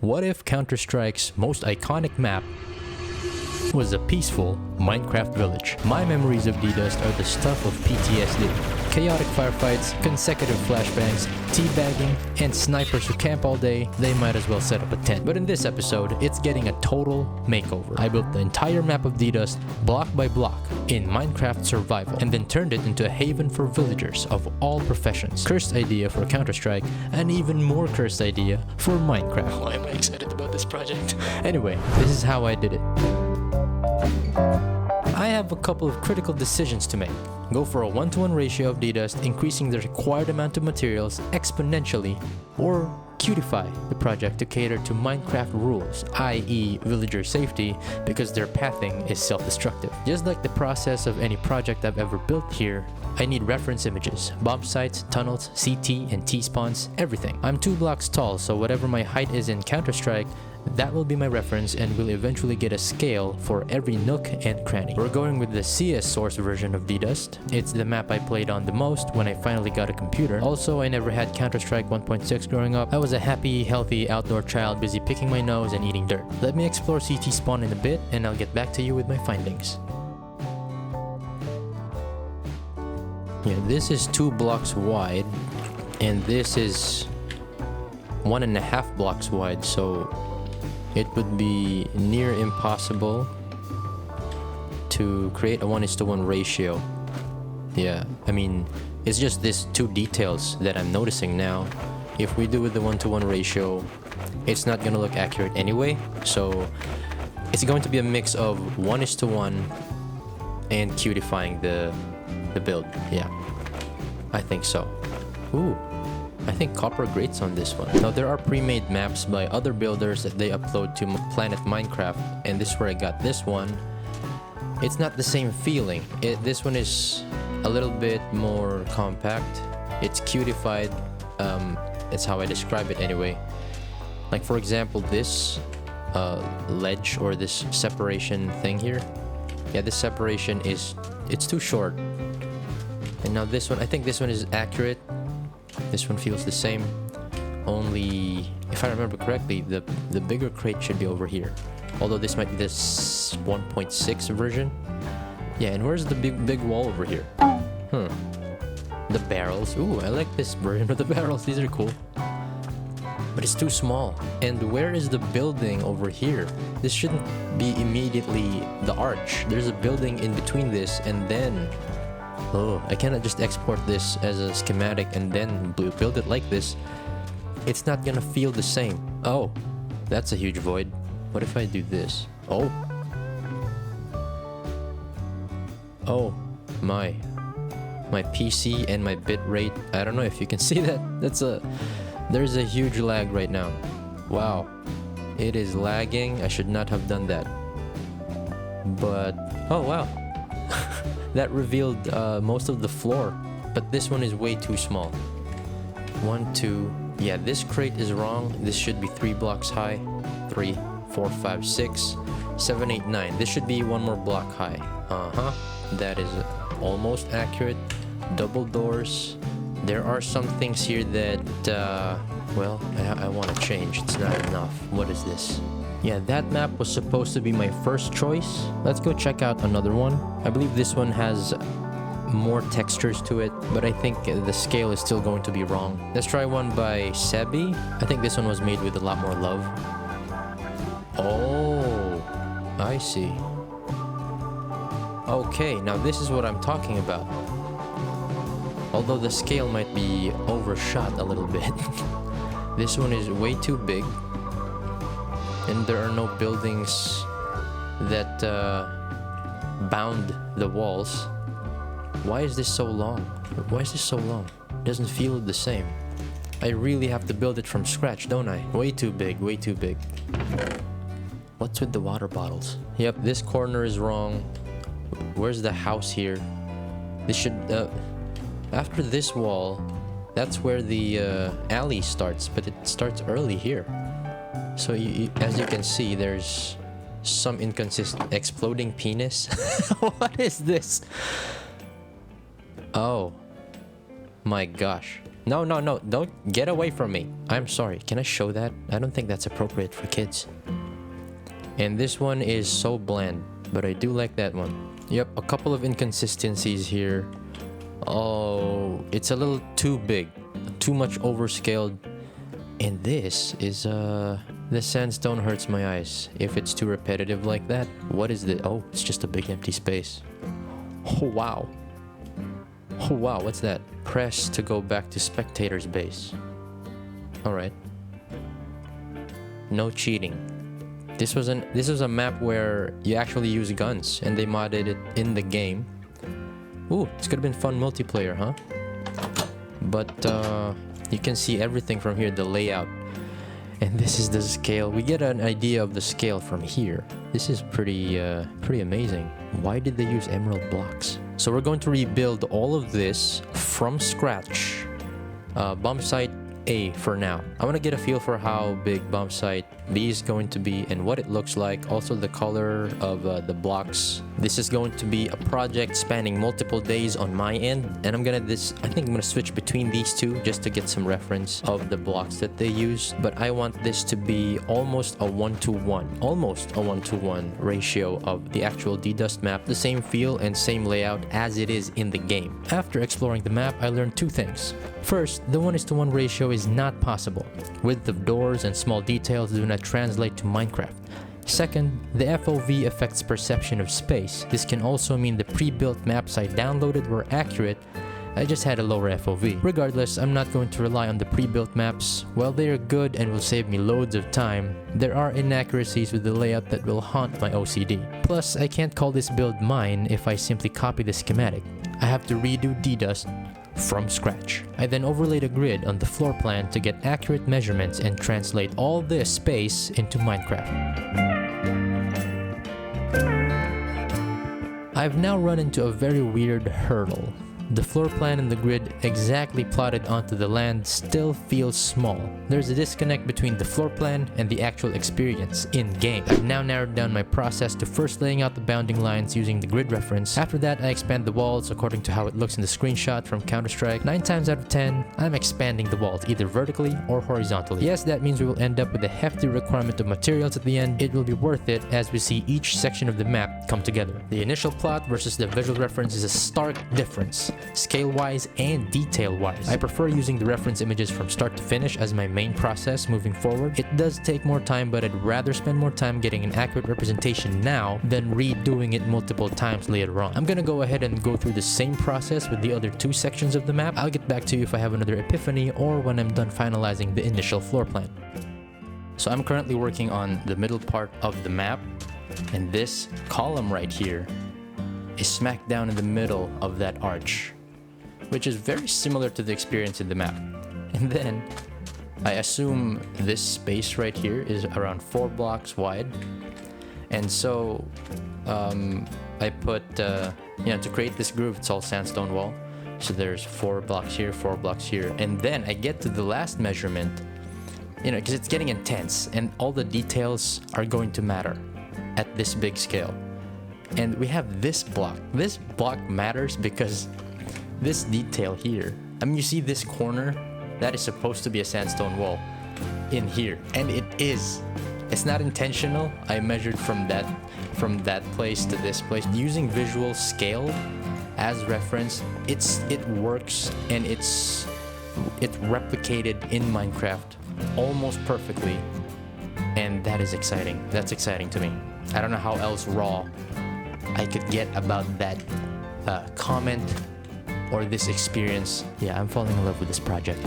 What if Counter-Strike's most iconic map was a peaceful Minecraft village? My memories of D-Dust are the stuff of PTSD. Chaotic firefights, consecutive flashbangs, teabagging, and snipers who camp all day. They might as well set up a tent. But in this episode, it's getting a total makeover. I built the entire map of D-Dust block by block in Minecraft survival, and then turned it into a haven for villagers of all professions. Cursed idea for Counter-Strike, an even more cursed idea for Minecraft. Why am I excited about this project? Anyway, this is how I did it. I have a couple of critical decisions to make. Go for a 1-to-1 ratio of D-Dust, increasing the required amount of materials exponentially, or cutify the project to cater to Minecraft rules, i.e. villager safety, because their pathing is self-destructive. Just like the process of any project I've ever built here, I need reference images, bomb sites, tunnels, CT and T-spawns, everything. I'm 2 blocks tall, so whatever my height is in Counter-Strike, that will be my reference and will eventually get a scale for every nook and cranny. We're going with the CS source version of D-Dust. It's the map I played on the most when I finally got a computer. Also, I never had Counter-Strike 1.6 growing up. I was a happy, healthy outdoor child busy picking my nose and eating dirt. Let me explore CT spawn in a bit and I'll get back to you with my findings. Yeah, this is 2 blocks wide and this is 1.5 blocks wide, so it would be near impossible to create a 1:1 ratio. Yeah, I mean, it's just these 2 details that I'm noticing now. If we do with the 1:1 ratio, it's not gonna look accurate anyway, so it's going to be a mix of 1:1 and cutifying the build. Yeah, I think so. Ooh, I think copper grates on this one. Now there are pre-made maps by other builders that they upload to Planet Minecraft, and this is where I got this one. It's not the same feeling. This one is a little bit more compact. It's cutified. It's how I describe it anyway. Like for example, this ledge or this separation thing here. Yeah, this separation it's too short. And now this one, I think this one is accurate. This one feels the same, only if I remember correctly, the bigger crate should be over here. Although this might be this 1.6 version. Yeah, and where's the big wall over here? The barrels. Ooh, I like this version of the barrels. These are cool. But it's too small. And where is the building over here? This shouldn't be immediately the arch. There's a building in between this and then... Oh, I cannot just export this as a schematic and then build it like this. It's not gonna feel the same. Oh, that's a huge void. What if I do this? Oh. Oh, my PC and my bitrate. I don't know if you can see that. There's a huge lag right now. Wow, it is lagging. I should not have done that. But, oh wow. That revealed most of the floor, but this one is way too small. 1, 2, yeah, this crate is wrong. This should be 3 blocks high. 3, 4, 5, 6, 7, 8, 9. This should be 1 more block high. That is almost accurate. Double doors. There are some things here that, well, I want to change. It's not enough. What is this? Yeah, that map was supposed to be my first choice. Let's go check out another one. I believe this one has more textures to it, but I think the scale is still going to be wrong. Let's try one by Sebi. I think this one was made with a lot more love. Oh, I see. Okay, now this is what I'm talking about. Although the scale might be overshot a little bit. This one is way too big. And there are no buildings that bound the walls. Why is this so long? Why is this so long? It doesn't feel the same. I really have to build it from scratch, don't I? Way too big, way too big. What's with the water bottles? Yep, this corner is wrong. Where's the house here? This should... after this wall, that's where the alley starts, but it starts early here. So as you can see, there's some inconsistent exploding penis. What is this? Oh my gosh. No, no, no. Don't get away from me. I'm sorry. Can I show that? I don't think that's appropriate for kids. And this one is so bland, but I do like that one. Yep, a couple of inconsistencies here. Oh, it's a little too big. Too much overscaled. And this is, the sandstone hurts my eyes. If it's too repetitive like that. What is this? Oh, it's just a big empty space. Oh, wow. Oh, wow, what's that? Press to go back to spectator's base. Alright. No cheating. This was a map where you actually use guns, and they modded it in the game. Ooh, this could have been fun multiplayer, huh? But, you can see everything from here, the layout. And this is the scale. We get an idea of the scale from here. This is pretty amazing. Why did they use emerald blocks? So we're going to rebuild all of this from scratch. Bombsite A for now. I want to get a feel for how big bombsite B is going to be and what it looks like. Also the color of the blocks. This is going to be a project spanning multiple days on my end, and I think I'm gonna switch between these two just to get some reference of the blocks that they use. But I want this to be almost a 1-to-1 ratio of the actual D-Dust map, the same feel and same layout as it is in the game. After exploring the map, I learned two things. First, the 1:1 ratio is not possible. Width of doors and small details do not translate to Minecraft. Second, the FOV affects perception of space. This can also mean the pre-built maps I downloaded were accurate, I just had a lower FOV. Regardless, I'm not going to rely on the pre-built maps. While they are good and will save me loads of time, there are inaccuracies with the layout that will haunt my OCD. Plus, I can't call this build mine if I simply copy the schematic. I have to redo D-Dust from scratch. I then overlaid a grid on the floor plan to get accurate measurements and translate all this space into Minecraft. I've now run into a very weird hurdle. The floor plan and the grid exactly plotted onto the land still feels small. There's a disconnect between the floor plan and the actual experience in-game. I've now narrowed down my process to first laying out the bounding lines using the grid reference. After that, I expand the walls according to how it looks in the screenshot from Counter-Strike. 9 times out of 10, I'm expanding the walls either vertically or horizontally. Yes, that means we will end up with a hefty requirement of materials at the end. It will be worth it as we see each section of the map come together. The initial plot versus the visual reference is a stark difference, scale-wise and detail-wise. I prefer using the reference images from start to finish as my main process moving forward. It does take more time, but I'd rather spend more time getting an accurate representation now than redoing it multiple times later on. I'm gonna go ahead and go through the same process with the other two sections of the map. I'll get back to you if I have another epiphany or when I'm done finalizing the initial floor plan. So I'm currently working on the middle part of the map, and this column right here is smack down in the middle of that arch, which is very similar to the experience in the map. And then I assume this space right here is around 4 blocks wide, and so I put to create this groove, it's all sandstone wall, so there's 4 blocks here, 4 blocks here, and then I get to the last measurement, because it's getting intense and all the details are going to matter at this big scale. And we have this block. This block matters because this detail here, you see this corner, that is supposed to be a sandstone wall in here, and it is. It's not intentional. I measured from that place to this place using visual scale as reference. It works, and it's replicated in Minecraft almost perfectly, and that is exciting. That's exciting to me. I don't know how else raw I could get about that comment or this experience. Yeah, I'm falling in love with this project.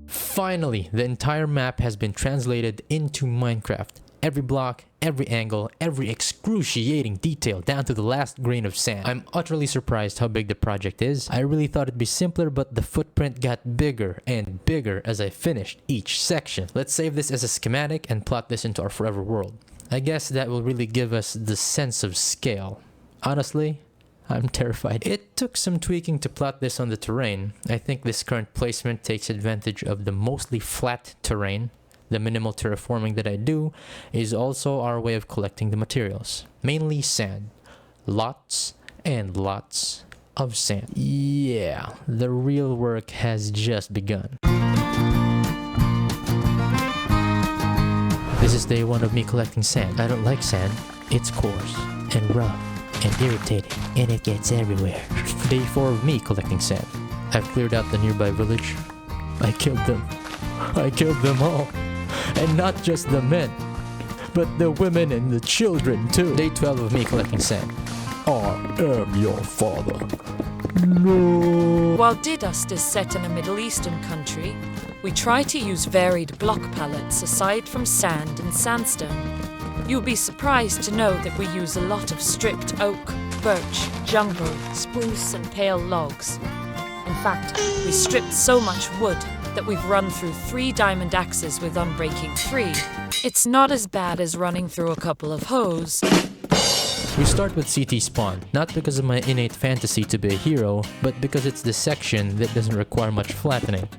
Finally, the entire map has been translated into Minecraft. every block, every angle, every excruciating detail down to the last grain of sand. I'm utterly surprised how big the project is. I really thought it'd be simpler, but the footprint got bigger and bigger as I finished each section. Let's save this as a schematic and plot this into our forever world. I guess that will really give us the sense of scale. Honestly, I'm terrified. It took some tweaking to plot this on the terrain. I think this current placement takes advantage of the mostly flat terrain. The minimal terraforming that I do is also our way of collecting the materials. Mainly sand. Lots and lots of sand. Yeah, the real work has just begun. This is day 1 of me collecting sand. I don't like sand. It's coarse and rough and irritating, and it gets everywhere. Day 4 of me collecting sand. I've cleared out the nearby village. I killed them. I killed them all. And not just the men, but the women and the children too. Day 12 of me collecting sand. I am your father. No. While Didust is set in a Middle Eastern country, we try to use varied block palettes aside from sand and sandstone. You'll be surprised to know that we use a lot of stripped oak, birch, jungle, spruce and pale logs. In fact, we stripped so much wood that we've run through 3 diamond axes with unbreaking 3. It's not as bad as running through a couple of hoes. We start with CT spawn, not because of my innate fantasy to be a hero, but because it's the section that doesn't require much flattening.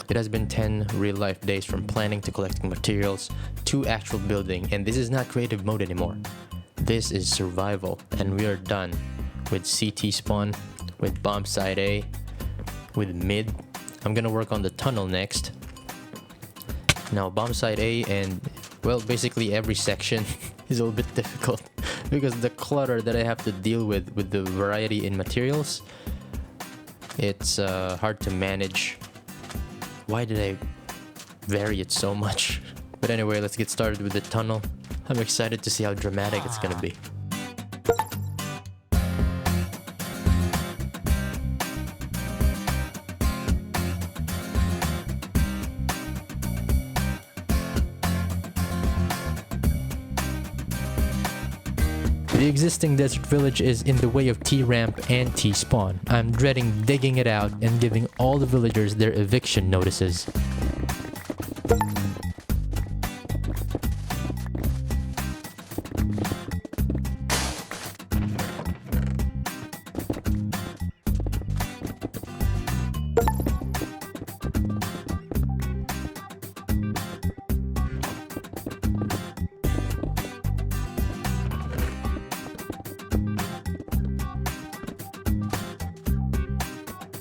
It has been 10 real-life days from planning to collecting materials to actual building, and this is not creative mode anymore. This is survival, and we are done with CT spawn, with bombsite A, with mid. I'm gonna work on the tunnel next. Now bombsite A and, well, basically every section is a little bit difficult because the clutter that I have to deal with the variety in materials, it's hard to manage. Why did I vary it so much? But anyway, let's get started with the tunnel. I'm excited to see how dramatic it's gonna be. The existing desert village is in the way of T-ramp and T-spawn. I'm dreading digging it out and giving all the villagers their eviction notices.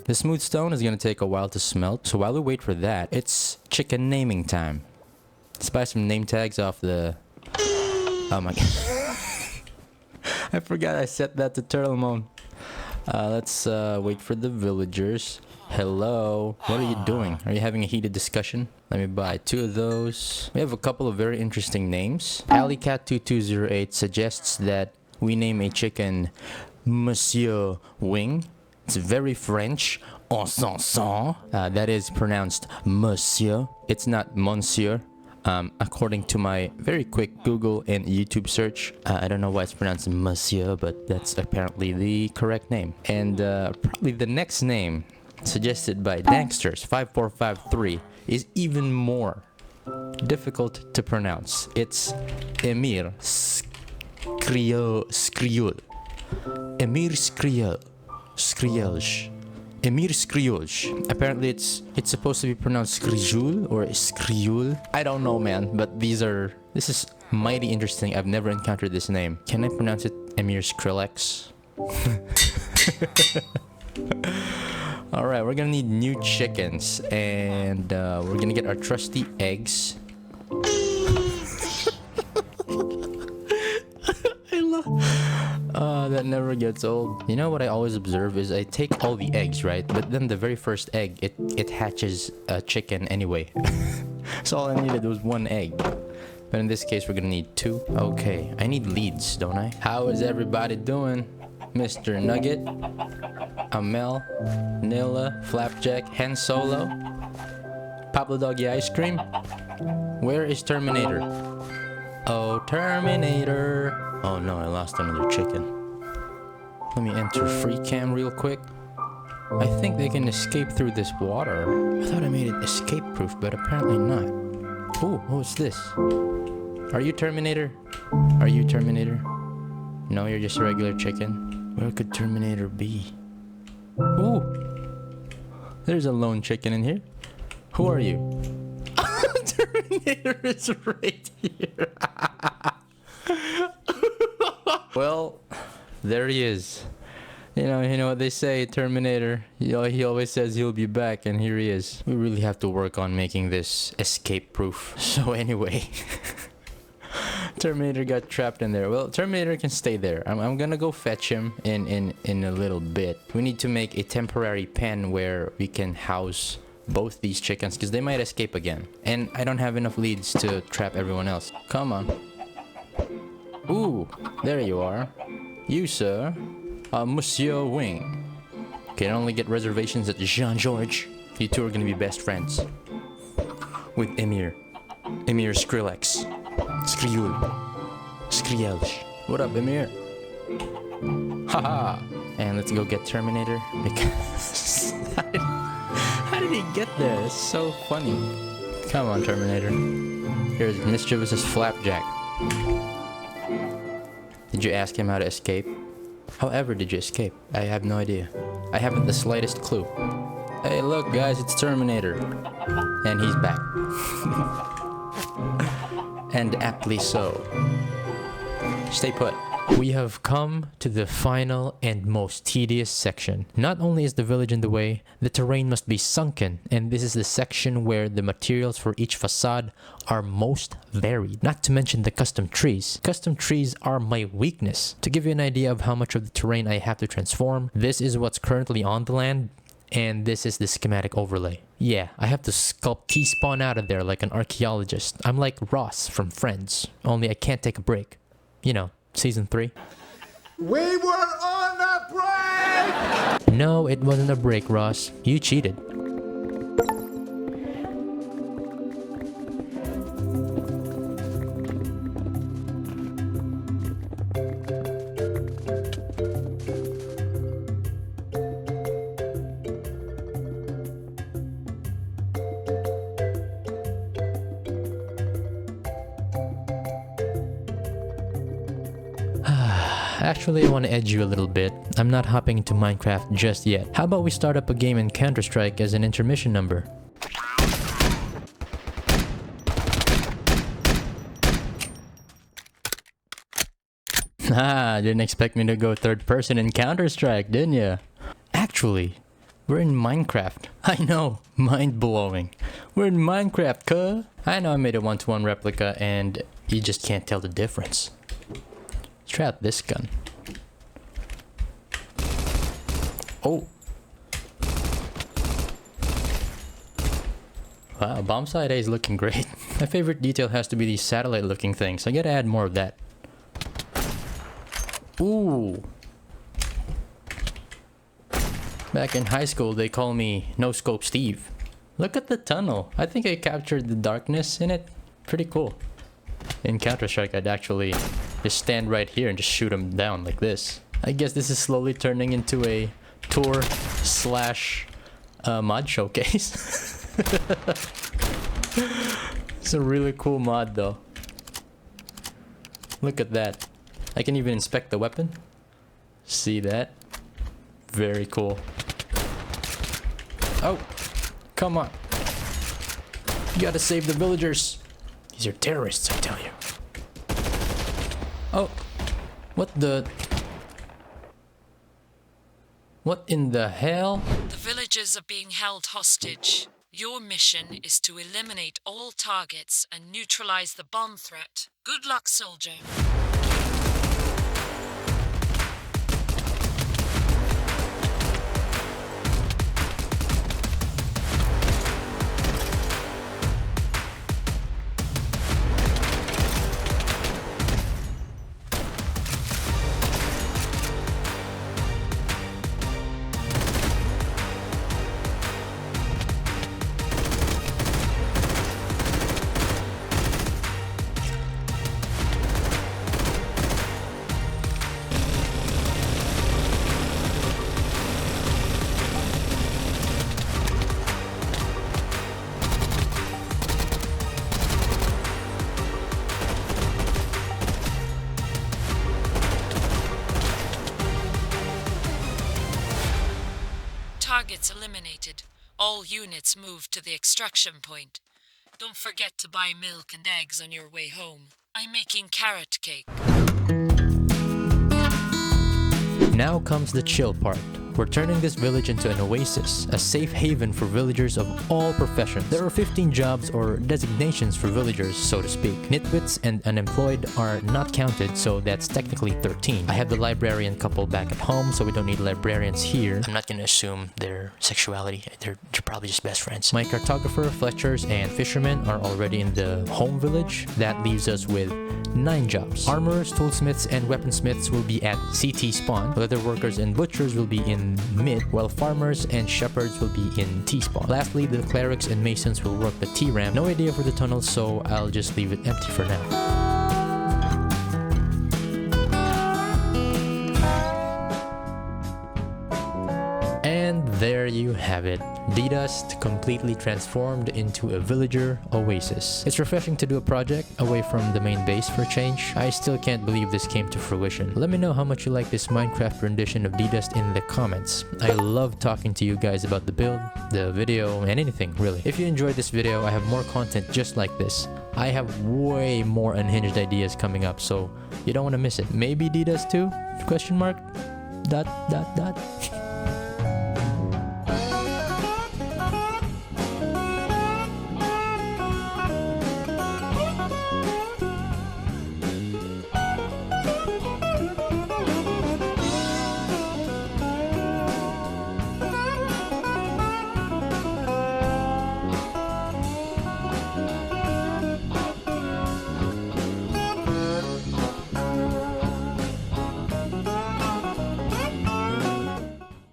The smooth stone is gonna take a while to smelt, so while we wait for that, it's chicken naming time. Let's buy some name tags off the... Oh my god. I forgot I set that to turtle mode. Let's wait for the villagers. Hello, what are you doing? Are you having a heated discussion? Let me buy 2 of those. We have a couple of very interesting names. AlleyCat2208 suggests that we name a chicken Monsieur Wing. It's very French, encensant. That is pronounced Monsieur. It's not Monsieur. According to my very quick Google and YouTube search, I don't know why it's pronounced Monsieur, but that's apparently the correct name. And probably the next name suggested by Danksters5453, is even more difficult to pronounce. It's Emir Skriol. Emir Skriolj. Emir Skriolj. Apparently it's supposed to be pronounced Skrijul or Skriul. I don't know, man, but this is mighty interesting. I've never encountered this name. Can I pronounce it Emir Skrillex? Alright, we're gonna need new chickens, and we're gonna get our trusty eggs. I love... that never gets old. You know what I always observe is I take all the eggs, right? But then the very first egg, it hatches a chicken anyway. So all I needed was one egg. But in this case, we're gonna need two. Okay, I need leads, don't I? How is everybody doing? Mr. Nugget, Amel, Nilla, Flapjack, Hen Solo, Pablo Doggy Ice Cream. Where is Terminator? Oh, Terminator. Oh no, I lost another chicken. Let me enter free cam real quick. I think they can escape through this water. I thought I made it escape proof, but apparently not. Oh, what's this? Are you Terminator? Are you Terminator? No, you're just a regular chicken. Where could Terminator be? Ooh! There's a lone chicken in here. Who are you? Terminator is right here. Well, there he is. You know what they say, Terminator. He always says he'll be back, and here he is. We really have to work on making this escape proof. So anyway, Terminator got trapped in there. Well, Terminator can stay there. I'm gonna go fetch him in a little bit. We need to make a temporary pen where we can house both these chickens, because they might escape again. And I don't have enough leads to trap everyone else. Come on. Ooh, there you are. You, sir. Monsieur Wing. Can only get reservations at Jean-Georges. You two are gonna be best friends. With Emir. Emir Skrillex. Skriul. Skrielj. What up, Emir? Haha. And let's go get Terminator. Because... How did he get there? It's so funny. Come on, Terminator. Here's mischievous Flapjack. Did you ask him how to escape? However did you escape? I have no idea. I haven't the slightest clue. Hey, look, guys, it's Terminator. And he's back. And aptly so. Stay put. We have come to the final and most tedious section. Not only is the village in the way, the terrain must be sunken, and this is the section where the materials for each facade are most varied. Not to mention the custom trees. Custom trees are my weakness. To give you an idea of how much of the terrain I have to transform, this is what's currently on the land, and this is the schematic overlay. Yeah, I have to sculpt T-spawn out of there like an archaeologist. I'm like Ross from Friends, only I can't take a break. You know, Season 3. We were on a break! No, it wasn't a break, Ross. You cheated. Actually, I want to edge you a little bit. I'm not hopping into Minecraft just yet. How about we start up a game in Counterstrike as an intermission number? Ah, didn't expect me to go third person in Counterstrike, didn't ya? Actually, we're in Minecraft. I know, mind-blowing. We're in Minecraft, cuh. I know I made a 1-to-1 replica and you just can't tell the difference. Let's try out this gun. Oh. Wow, bombsite A is looking great. My favorite detail has to be these satellite looking things. I gotta add more of that. Ooh. Back in high school, they call me No Scope Steve. Look at the tunnel. I think I captured the darkness in it. Pretty cool. In Counter-Strike, I'd actually just stand right here and just shoot them down like this. I guess this is slowly turning into a tour slash mod showcase. It's a really cool mod though. Look at that. I can even inspect the weapon. See that? Very cool. Oh, come on. You gotta save the villagers. These are terrorists, I tell you. Oh, what the... What in the hell? The villagers are being held hostage. Your mission is to eliminate all targets and neutralize the bomb threat. Good luck, soldier. Targets eliminated. All units moved to the extraction point. Don't forget to buy milk and eggs on your way home. I'm making carrot cake. Now comes the chill part. We're turning this village into an oasis, a safe haven for villagers of all professions. There are 15 jobs or designations for villagers, so to speak. Nitwits and unemployed are not counted, so that's technically 13. I have the librarian couple back at home, so we don't need librarians here. I'm not gonna assume their sexuality. They're probably just best friends. My cartographer, fletchers, and fishermen are already in the home village. That leaves us with 9 jobs. Armorers, toolsmiths, and weaponsmiths will be at CT spawn. Leatherworkers and butchers will be in mid, while farmers and shepherds will be in T spawn. Lastly, the clerics and masons will work the T ramp. No idea for the tunnels, so I'll just leave it empty for now. And there you have it. D-Dust completely transformed into a villager oasis. It's refreshing to do a project away from the main base for a change. I still can't believe this came to fruition. Let me know how much you like this Minecraft rendition of D-Dust in the comments. I love talking to you guys about the build, the video, and anything really. If you enjoyed this video, I have more content just like this. I have way more unhinged ideas coming up, so you don't want to miss it. Maybe D-Dust too? Question mark? ...